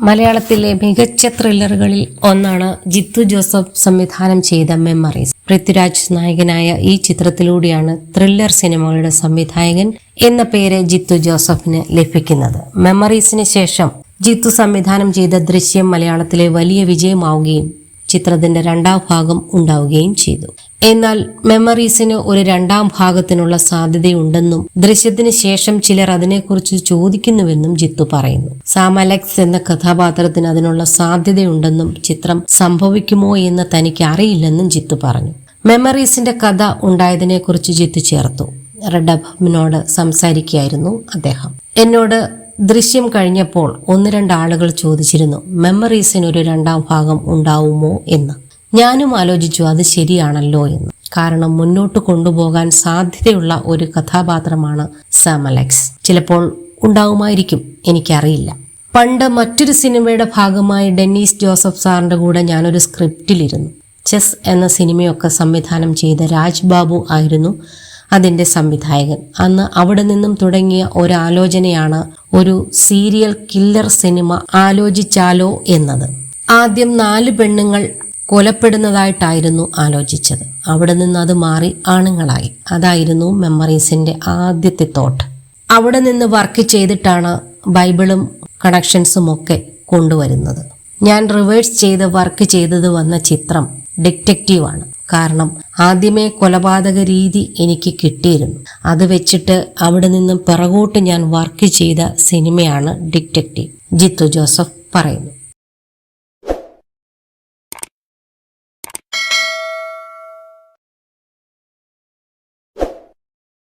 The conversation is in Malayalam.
മലയാളത്തിലെ മികച്ച ത്രില്ലറുകളിൽ ഒന്നാണ് ജിത്തു ജോസഫ് സംവിധാനം ചെയ്ത മെമ്മറീസ്. പൃഥ്വിരാജ് നായകനായ ഈ ചിത്രത്തിലൂടെയാണ് ത്രില്ലർ സിനിമകളുടെ സംവിധായകൻ എന്ന പേര് ജിത്തു ജോസഫിന് ലഭിക്കുന്നത്. മെമ്മറീസിന് ശേഷം ജിത്തു സംവിധാനം ചെയ്ത ദൃശ്യം മലയാളത്തിലെ വലിയ വിജയമാവുകയും ചിത്രത്തിന്റെ രണ്ടാം ഭാഗം ഉണ്ടാവുകയും ചെയ്തു. എന്നാൽ മെമ്മറീസിന് ഒരു രണ്ടാം ഭാഗത്തിനുള്ള സാധ്യതയുണ്ടെന്നും ദൃശ്യത്തിന് ശേഷം ചിലർ അതിനെക്കുറിച്ച് ചോദിക്കുന്നുവെന്നും ജിത്തു പറയുന്നു. സാം അലക്സ് എന്ന കഥാപാത്രത്തിന് അതിനുള്ള സാധ്യതയുണ്ടെന്നും ചിത്രം സംഭവിക്കുമോ എന്ന് തനിക്ക് അറിയില്ലെന്നും ജിത്തു പറഞ്ഞു. മെമ്മറീസിന്റെ കഥ ഉണ്ടായതിനെക്കുറിച്ച് ജിത്തു ചേർത്തു. റെഡ് എഫ്എമ്മിനോട് സംസാരിക്കുകയായിരുന്നു അദ്ദേഹം. എന്നോട് ദൃശ്യം കഴിഞ്ഞപ്പോൾ 1-2 ആളുകൾ ചോദിച്ചിരുന്നു, മെമ്മറീസിന് ഒരു രണ്ടാം ഭാഗം ഉണ്ടാവുമോ എന്ന്. ഞാനും ആലോചിച്ചു, അത് ശരിയാണല്ലോ എന്ന്. കാരണം മുന്നോട്ട് കൊണ്ടുപോകാൻ സാധ്യതയുള്ള ഒരു കഥാപാത്രമാണ് സാം അലക്സ്. ചിലപ്പോൾ ഉണ്ടാവുമായിരിക്കും, എനിക്കറിയില്ല. പണ്ട് മറ്റൊരു സിനിമയുടെ ഭാഗമായി ഡെന്നീസ് ജോസഫ് സാറിന്റെ കൂടെ ഞാനൊരു സ്ക്രിപ്റ്റിലിരുന്നു. ചെസ് എന്ന സിനിമയൊക്കെ സംവിധാനം ചെയ്ത രാജ് ബാബു ആയിരുന്നു അതിന്റെ സംവിധായകൻ. അന്ന് അവിടെ നിന്നും തുടങ്ങിയ ഒരാലോചനയാണ് ഒരു സീരിയൽ കില്ലർ സിനിമ ആലോചിച്ചാലോ എന്നത്. ആദ്യം 4 പെണ്ണുങ്ങൾ കൊലപ്പെടുന്നതായിട്ടായിരുന്നു ആലോചിച്ചത്. അവിടെ നിന്ന് അത് മാറി ആണുങ്ങളായി. അതായിരുന്നു മെമ്മറീസിന്റെ ആദ്യത്തെ തോട്ട്. അവിടെ നിന്ന് വർക്ക് ചെയ്തിട്ടാണ് ബൈബിളും കണക്ഷൻസും ഒക്കെ കൊണ്ടുവരുന്നത്. ഞാൻ റിവേഴ്സ് ചെയ്ത് വർക്ക് ചെയ്തത് വന്ന ചിത്രം ഡിറ്റക്റ്റീവാണ്. കാരണം ആദ്യമേ കൊലപാതക രീതി എനിക്ക് കിട്ടിയിരുന്നു. അത് വെച്ചിട്ട് അവിടെ നിന്നും പിറകോട്ട് ഞാൻ വർക്ക് ചെയ്ത സിനിമയാണ് ഡിറ്റക്റ്റീവ്. ജിത്തു ജോസഫ് പറയുന്നു.